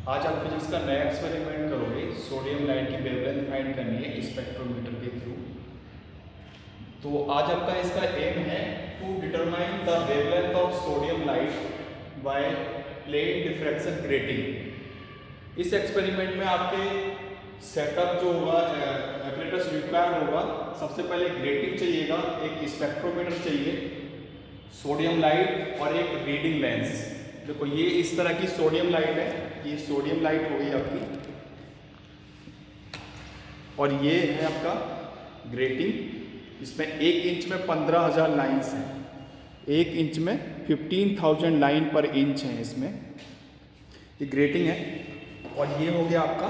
आज आप फिजिक्स का नया एक्सपेरिमेंट करोगे। सोडियम लाइट की वेवलेंथ फाइंड करनी है स्पेक्ट्रोमीटर के थ्रू। तो आज आपका इसका एम है to determine the wavelength of sodium light by plane diffraction grating. इस एक्सपेरिमेंट में आपके सेटअप जो होगा, एपरेटस रिक्वायर्ड होगा। सबसे पहले ग्रेटिंग चाहिएगा, एक स्पेक्ट्रोमीटर चाहिए, सोडियम लाइट और एक रीडिंग लेंस। देखो ये इस तरह की सोडियम लाइट है, ये सोडियम लाइट हो गई आपकी, और ये है आपका ग्रेटिंग। इसमें 1 इंच में 15,000 लाइन्स हैं, 1 इंच में 15,000 लाइन पर इंच है इसमें। ये ग्रेटिंग है। और ये हो गया आपका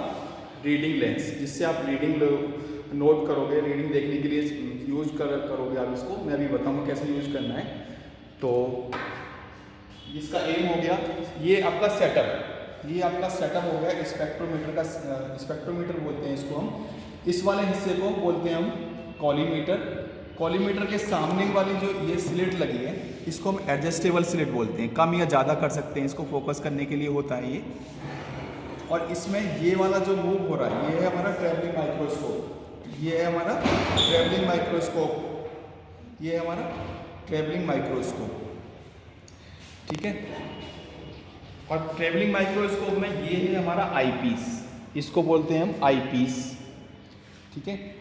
रीडिंग लेंस, जिससे आप रीडिंग नोट करोगे, रीडिंग देखने के लिए यूज करोगे आप इसको। मैं अभी बताऊंगा कैसे यूज करना है। तो इसका एम हो गया, ये आपका सेटअप, ये आपका सेटअप हो गया स्पेक्ट्रोमीटर का। स्पेक्ट्रोमीटर बोलते हैं इसको हम। इस वाले हिस्से को बोलते हैं हम कॉलीमीटर। कॉलीमीटर के सामने वाली जो ये स्लिट लगी है, इसको हम एडजस्टेबल स्लिट बोलते हैं। कम या ज़्यादा कर सकते हैं, इसको फोकस करने के लिए होता है ये। और इसमें ये वाला जो मूव हो रहा है, ये है हमारा ट्रैवलिंग माइक्रोस्कोप। ये है हमारा ट्रैवलिंग माइक्रोस्कोप, ये है हमारा ट्रैवलिंग माइक्रोस्कोप, ठीक है। और ट्रैवलिंग माइक्रोस्कोप में ये है हमारा आईपीस, इसको बोलते हैं हम आईपीस, ठीक है।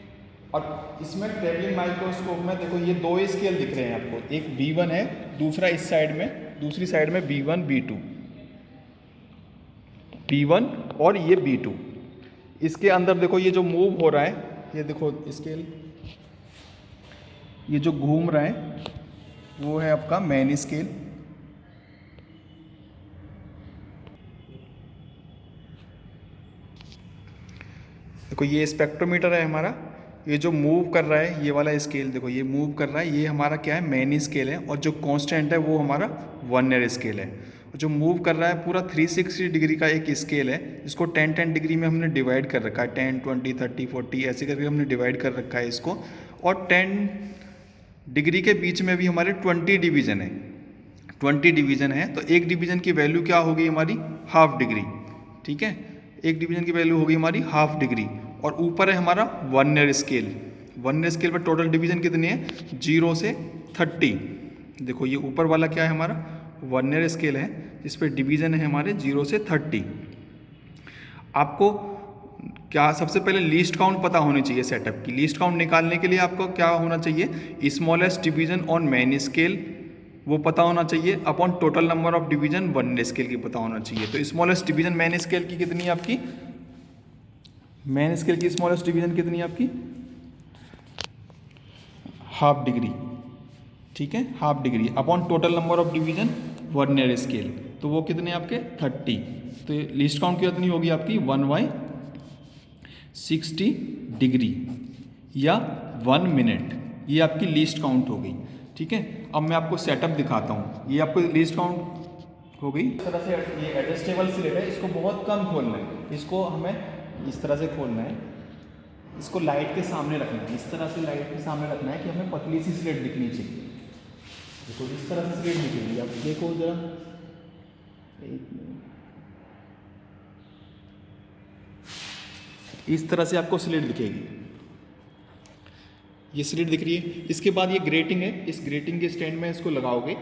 और इसमें ट्रैवलिंग माइक्रोस्कोप में देखो ये 2 स्केल दिख रहे हैं आपको, एक B1 है, दूसरा इस साइड में, दूसरी साइड में B1 B2, B1 और ये B2। इसके अंदर देखो ये जो मूव हो रहा है, ये देखो स्केल, ये जो घूम रहा है वो है आपका मेन स्केल। देखो ये स्पेक्ट्रोमीटर है हमारा, ये जो मूव कर रहा है ये वाला स्केल, देखो ये मूव कर रहा है, ये हमारा क्या है, मेन स्केल है। और जो कांस्टेंट है वो हमारा वर्नियर स्केल है। और जो मूव कर रहा है पूरा 360 डिग्री का एक स्केल है, इसको 10-10 डिग्री में हमने डिवाइड कर रखा है, 10, 20, 30, 40 ऐसे करके हमने डिवाइड कर रखा है इसको। और 10 डिग्री के बीच में भी हमारे 20 डिवीज़न है, 20 डिवीज़न है। तो एक डिवीज़न की वैल्यू क्या होगी हमारी, हाफ डिग्री, ठीक है। एक डिवीज़न की वैल्यू होगी हमारी हाफ डिग्री। और ऊपर है हमारा वर्नियर स्केल। वर्नियर स्केल पर टोटल डिवीज़न कितनी है, 0 से 30। देखो ये ऊपर वाला क्या है हमारा वर्नियर स्केल है, जिस पर डिवीज़न है हमारे 0 से 30। आपको क्या सबसे पहले लीस्ट काउंट पता होनी चाहिए सेटअप की। लीस्ट काउंट निकालने के लिए आपको क्या होना चाहिए, smallest division on main scale वो पता होना चाहिए, upon total number of division vernier scale की पता होना चाहिए। तो स्मॉलेस्ट डिवीज़न मेन स्केल की कितनी है आपकी, मेन स्केल की स्मॉलेस्ट डिवीज़न कितनी है आपकी, हाफ डिग्री, ठीक है, half degree upon total number of division vernier scale, तो वो कितने आपके 30। तो लीस्ट काउंट कितनी होगी आपकी 1/60 डिग्री या 1 मिनट, ये आपकी लीस्ट काउंट हो गई, ठीक है। अब मैं आपको सेटअप दिखाता हूँ, ये आपको लीस्ट काउंट हो गई। इस तरह से ये एडजस्टेबल स्लिट है, इसको बहुत कम खोलना है, इसको हमें इस तरह से खोलना है, इसको लाइट के सामने रखना है, इस तरह से लाइट के सामने रखना है कि हमें पतली सी स्लिट दिखनी चाहिए। देखो इस तरह से स्लिट दिखेगी, आप देखो जरा, इस तरह से आपको स्लिट दिखेगी, ये स्लिट दिख रही है। इसके बाद ये ग्रेटिंग है, इस ग्रेटिंग के स्टैंड में इसको लगाओगे,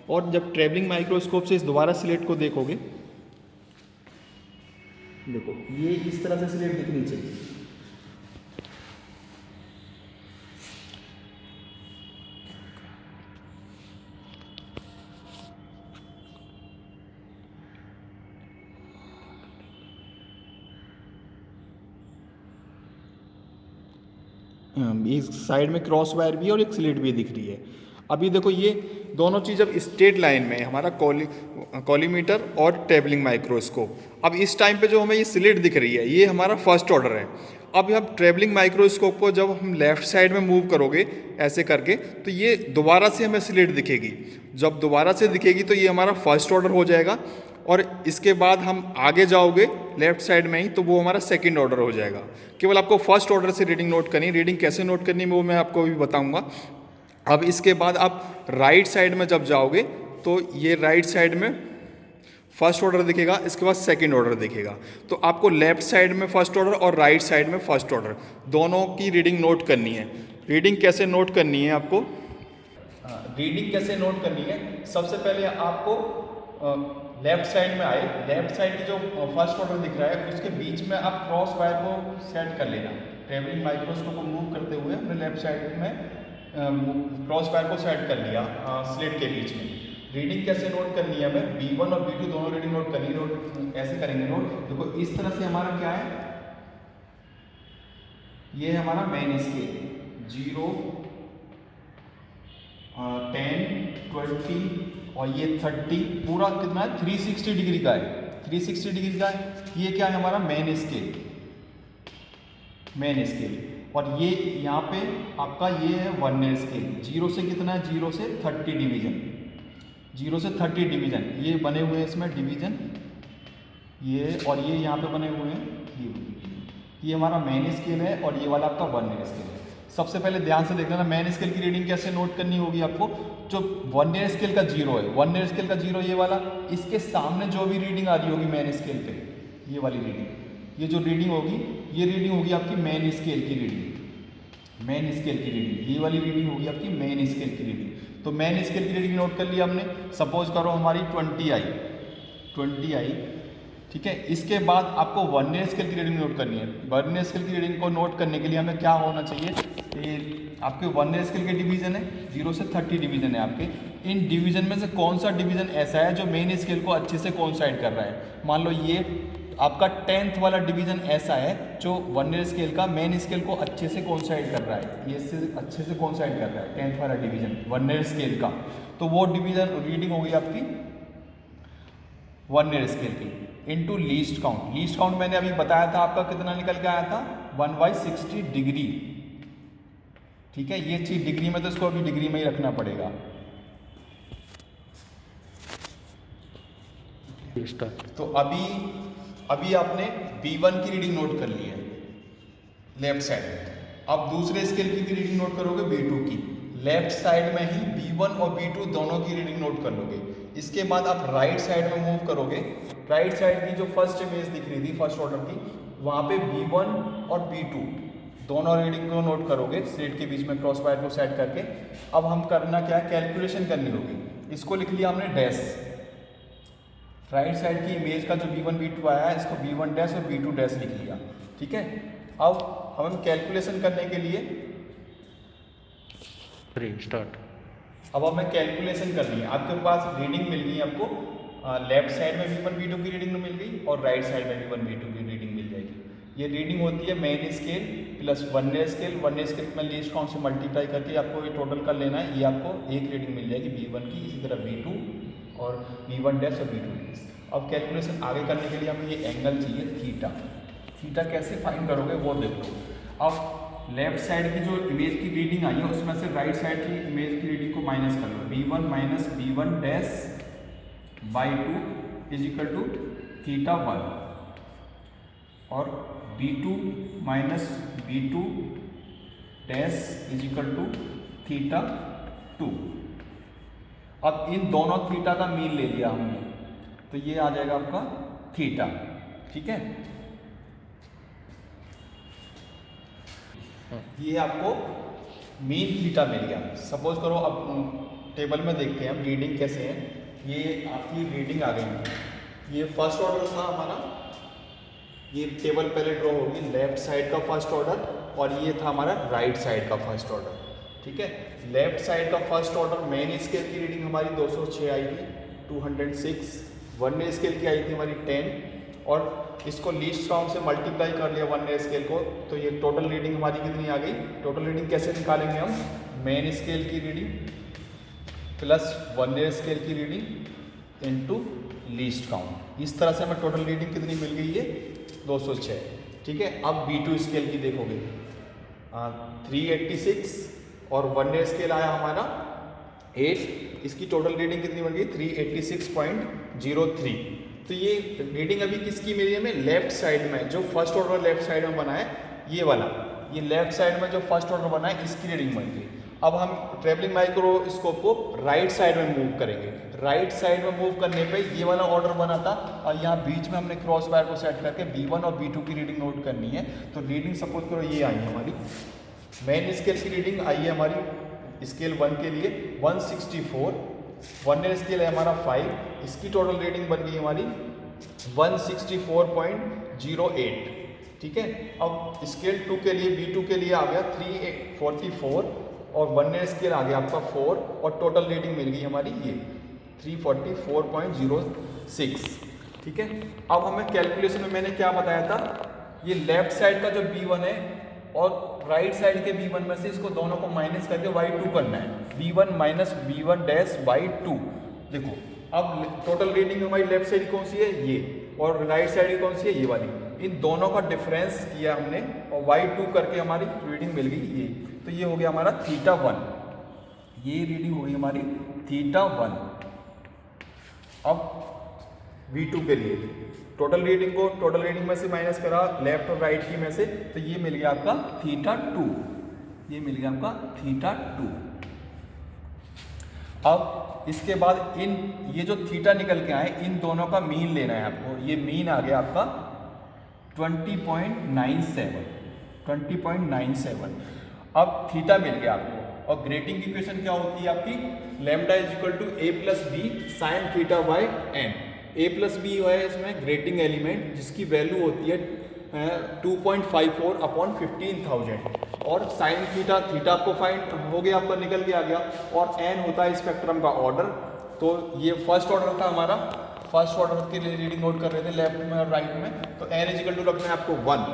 और जब ट्रैवलिंग माइक्रोस्कोप से इस दोबारा स्लिट को देखोगे, देखो ये इस तरह से स्लिट दिखनी चाहिए। एक साइड में क्रॉस वायर भी है और एक स्लिट भी दिख रही है। अभी देखो ये दोनों चीज़ अब स्ट्रेट लाइन में है, हमारा कॉलीमीटर और ट्रैवलिंग माइक्रोस्कोप। अब इस टाइम पे जो हमें ये स्लिट दिख रही है, ये हमारा फर्स्ट ऑर्डर है। अब हम ट्रैवलिंग माइक्रोस्कोप को जब हम लेफ़्ट साइड में मूव करोगे ऐसे करके, तो ये दोबारा से हमें स्लिट दिखेगी। जब दोबारा से दिखेगी तो ये हमारा फर्स्ट ऑर्डर हो जाएगा, और इसके बाद हम आगे जाओगे लेफ्ट साइड में ही, तो वो हमारा सेकंड ऑर्डर हो जाएगा। केवल आपको फर्स्ट ऑर्डर से रीडिंग नोट करनी, रीडिंग कैसे नोट करनी वो मैं आपको अभी बताऊंगा। अब इसके बाद आप राइट साइड में जब जाओगे तो ये राइट साइड में फर्स्ट ऑर्डर दिखेगा, इसके बाद सेकंड ऑर्डर दिखेगा। तो आपको लेफ्ट साइड में फर्स्ट ऑर्डर और राइट साइड में फर्स्ट ऑर्डर दोनों की रीडिंग नोट करनी है। रीडिंग कैसे नोट करनी है आपको? रीडिंग कैसे नोट करनी है, सबसे पहले आपको लेफ्ट साइड में आए, लेफ्ट साइड की जो फर्स्ट ऑर्डर दिख रहा है उसके बीच में आप क्रॉस वायर को सेट कर लेना। ट्रेवलिंग माइक्रोस्कोप को मूव करते हुए हमने लेफ्ट साइड में क्रॉस वायर को सेट कर लिया स्लिट के बीच में। रीडिंग कैसे नोट करनी है हमें? B1 और B2 दोनों रीडिंग नोट करनी है। नोट ऐसे करेंगे नोट, देखो इस तरह से हमारा क्या है, ये है हमारा मेन स्केल 0, 10, 20 और ये 30, पूरा कितना है 360 डिग्री का है, 360 डिग्री का है। ये क्या है हमारा मेन स्केल, मेन स्केल। और ये यहाँ पे आपका ये है वर्नियर स्केल। 0 से कितना है, 0 से 30 डिवीजन, 0 से 30 डिवीजन ये बने हुए हैं इसमें डिवीजन, ये और ये यहाँ पे बने हुए हैं। ये हमारा मेन स्केल है और ये वाला आपका वर्नियर स्केल है। सबसे पहले ध्यान से देख लेना मेन स्केल की रीडिंग कैसे नोट करनी होगी आपको। जो वर्नियर स्केल का 0 है, वर्नियर स्केल का 0 ये वाला, इसके सामने जो भी रीडिंग आ रही होगी मेन स्केल पे, ये वाली रीडिंग, ये जो रीडिंग होगी ये रीडिंग होगी आपकी मेन स्केल की रीडिंग, मेन स्केल की रीडिंग, ये वाली रीडिंग होगी आपकी मेन स्केल की रीडिंग। तो मेन स्केल की रीडिंग नोट कर लिया हमने। सपोज करो हमारी 20 आई, ठीक है। इसके बाद आपको वर्नियर स्केल की रीडिंग नोट करनी है। वर्नियर स्केल की रीडिंग को नोट करने के लिए हमें क्या होना चाहिए, ये आपके वर्नियर स्केल के डिवीजन है, 0 से 30 डिवीजन है आपके। इन डिवीजन में से कौन सा डिवीजन ऐसा है जो मेन स्केल को अच्छे से कोइंसाइड कर रहा है। मान लो ये आपका 10th वाला डिवीजन ऐसा है जो वर्नियर स्केल का मेन स्केल को अच्छे से कोइंसाइड कर रहा है, ये इससे अच्छे से कोइंसाइड कर रहा है 10th वाला डिवीजन वर्नियर स्केल का। तो वो डिवीजन रीडिंग हो गई आपकी वर्नियर स्केल की into least count. Least count मैंने अभी बताया था आपका कितना निकल के आया था, 1/60 डिग्री, ठीक है। ये चीज डिग्री में, तो इसको अभी डिग्री में ही रखना पड़ेगा। तो अभी आपने B1 की रीडिंग नोट कर ली है लेफ्ट साइड। अब दूसरे स्केल की भी रीडिंग नोट करोगे B2 की, लेफ्ट साइड में ही B1 और B2 दोनों की रीडिंग नोट कर लोगे। इसके बाद आप राइट साइड में मूव करोगे। राइट साइड की जो फर्स्ट इमेज दिख रही थी फर्स्ट ऑर्डर की, वहाँ पे B1 और B2 दोनों रीडिंग को नोट करोगे स्लिट के बीच में क्रॉस वायर को सेट करके। अब हम करना क्या है, कैलकुलेशन करनी होगी। इसको लिख लिया हमने डैश, राइट साइड की इमेज का जो B1 B2 आया है इसको B1 डैश और B2 डैश लिख लिया, ठीक है। अब हम कैलकुलेशन करने के लिए स्टार्ट। अब हमें कैलकुलेशन करनी है। आपके पास रीडिंग मिल गई आपको, लेफ्ट साइड में B1 B2 की रीडिंग मिल गई और राइट साइड में B1 B2 की रीडिंग मिल जाएगी। ये रीडिंग होती है main scale plus vernier scale. Vernier scale में लीस्ट काउंट से मल्टीप्लाई करके आपको ये टोटल कर लेना है। ये आपको एक रीडिंग मिल जाएगी B1 की, इसी तरह B2 और B1 डैश और B2 डैश। अब कैलकुलेशन आगे करने के लिए हमें ये एंगल चाहिए थीटा। थीटा कैसे फाइंड करोगे वो देख लो। अब लेफ्ट साइड की जो इमेज की रीडिंग आई है उसमें से राइट साइड की इमेज की रीडिंग को माइनस कर लो। B1 minus B1 dash by 2 is equal to theta 1 और B2 minus B2 dash is equal to theta 2। अब इन दोनों थीटा का मीन ले लिया हमने, तो ये आ जाएगा आपका थीटा, ठीक है। ये आपको मीन थीटा मिल गया। सपोज करो अब टेबल में देखते हैं हम रीडिंग कैसे है। ये आपकी रीडिंग आ गई। ये फर्स्ट ऑर्डर था हमारा, ये टेबल पहले ड्रॉ होगी, लेफ्ट साइड का फर्स्ट ऑर्डर और ये था हमारा राइट साइड का फर्स्ट ऑर्डर, ठीक है। लेफ्ट साइड का फर्स्ट ऑर्डर मेन स्केल की रीडिंग हमारी 206 आई थी, 206। वर्नियर स्केल की आई थी हमारी 10 और इसको लीस्ट काउंट से मल्टीप्लाई कर लिया वर्नियर स्केल को, तो ये टोटल रीडिंग हमारी कितनी आ गई। टोटल रीडिंग कैसे निकालेंगे हम, मेन स्केल की रीडिंग प्लस वर्नियर स्केल की रीडिंग इनटू लीस्ट काउंट। इस तरह से हमें टोटल रीडिंग कितनी मिल गई है 206, ठीक है। अब B2 स्केल की देखोगे 386 और वर्नियर स्केल आया हमारा 8। इसकी टोटल रीडिंग कितनी बन गई 386.03। तो ये रीडिंग अभी किसकी मिली है हमें, लेफ्ट साइड में जो फर्स्ट ऑर्डर लेफ्ट साइड में बना है ये वाला, ये लेफ्ट साइड में जो फर्स्ट ऑर्डर बना है इसकी रीडिंग बन गई। अब हम ट्रेवलिंग माइक्रोस्कोप को राइट साइड में मूव करेंगे। राइट साइड में मूव करने पे ये वाला ऑर्डर बना था और यहाँ बीच में हमने क्रॉस वायर को सेट करके B1 और B2 की रीडिंग नोट करनी है। तो रीडिंग सपोज करो ये आई है हमारी मेन स्केल की रीडिंग आई है हमारी स्केल 1 के लिए 164, वर्नियर स्केल है हमारा 5, इसकी टोटल रीडिंग बन गई हमारी 164.08। ठीक है, अब स्केल 2 के लिए B2 के लिए आ गया 344 और वर्नियर स्केल आ गया आपका 4 और टोटल रीडिंग मिल गई हमारी ये 344.06। ठीक है, अब हमें कैलकुलेशन में मैंने क्या बताया था, ये लेफ्ट साइड का जो B1 है और राइट साइड के B1 में से इसको दोनों को माइनस करके y2 करना है। B1 minus B1 dash y2। देखो अब टोटल रीडिंग हमारी लेफ्ट साइड कौन सी है ये और राइट साइड कौन सी है ये वाली, इन दोनों का डिफरेंस किया हमने और y2 करके हमारी रीडिंग मिल गई ये। तो ये हो गया हमारा θ1, ये रीडिंग हो गई हमारी θ1। अब V2 के लिए टोटल रीडिंग में से माइनस करा लेफ्ट और राइट की में से, तो ये मिल गया आपका θ2, ये मिल गया आपका θ2। अब इसके बाद इन ये जो थीटा निकल के आए इन दोनों का मीन लेना है आपको। ये मीन आ गया आपका 20.97। अब थीटा मिल गया आपको और ग्रेटिंग इक्वेशन क्या होती है आपकी, lambda is equal to a plus b sine theta by n. a plus b है इसमें ग्रेटिंग एलिमेंट जिसकी वैल्यू होती है 2.54 अपॉन 15,000 और साइन थीटा आपको फाइंड हो गया, आपका निकल के आ गया और n होता है स्पेक्ट्रम का ऑर्डर। तो ये फर्स्ट ऑर्डर था हमारा, फर्स्ट ऑर्डर के लिए रीडिंग नोट कर रहे थे लेफ्ट में और राइट में। तो n इज इक्वल टू रखना है आपको 1।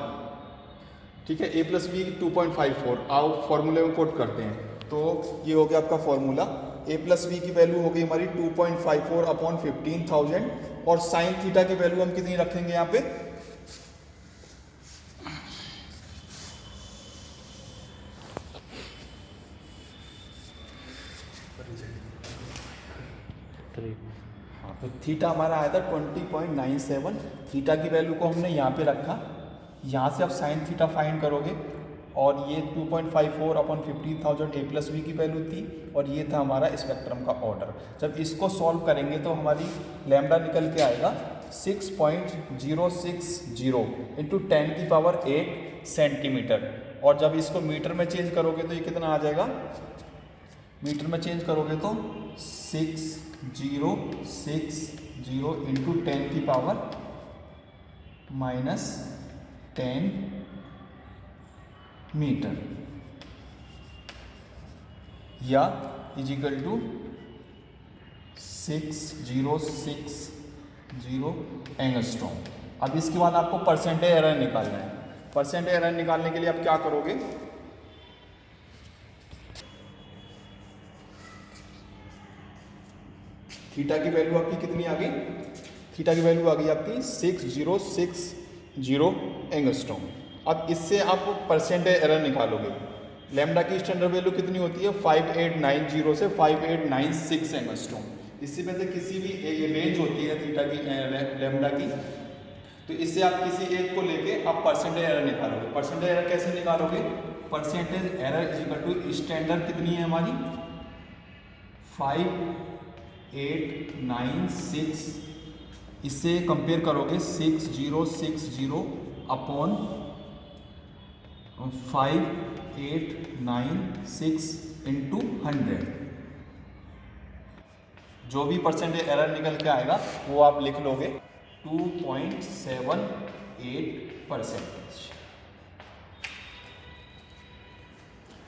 ठीक है, a प्लस बी 2.54 आओ फॉर्मूले में कोट करते हैं। तो ये हो गया आपका फॉर्मूला, a प्लस बी की वैल्यू हो गई हमारी 2.54 अपॉन 15,000 और साइन थीटा की वैल्यू हम कितनी रखेंगे यहाँ पे, हाँ तो थीटा हमारा आया था 20.97। थीटा की वैल्यू को हमने यहाँ पे रखा, यहाँ से आप साइन थीटा फाइंड करोगे और ये 2.54 अपॉन 15,000 a प्लस बी की वैल्यू थी और ये था हमारा स्पेक्ट्रम का ऑर्डर। जब इसको सॉल्व करेंगे तो हमारी लैम्डा निकल के आएगा 6.060 इंटू 10 की पावर 8 सेंटीमीटर। और जब इसको मीटर में चेंज करोगे तो ये कितना आ जाएगा, मीटर में चेंज करोगे तो 6060 इंटू 10 की पावर -10 मीटर या इजिकल टू 6060 एंगस्ट्रॉम। अब इसके बाद आपको परसेंटेज एरर निकालना है। परसेंटेज एरर निकालने के लिए आप क्या करोगे, थीटा की वैल्यू आपकी कितनी आ गई, थीटा की वैल्यू आ गई आपकी 6060 एंगस्ट्रॉम। अब इससे आप परसेंटेज एरर निकालोगे। लैम्डा की स्टैंडर्ड वैल्यू कितनी होती है 5890 से 5896 एंगस्ट्रॉम। इसी में से किसी भी ये रेंज होती है थीटा की लैम्डा की, तो इससे आप किसी एक को लेके आप परसेंटेज एरर निकालोगे। परसेंटेज एरर कैसे निकालोगे, percentage error is equal to standard कितनी है हमारी 5896, इससे कंपेयर करोगे 6060 अपॉन 5896 इंटू 100। जो भी परसेंटेज एरर निकल के आएगा वो आप लिख लोगे 2.78%।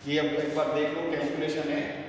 ये अब एक बार देख लो कैलकुलेशन है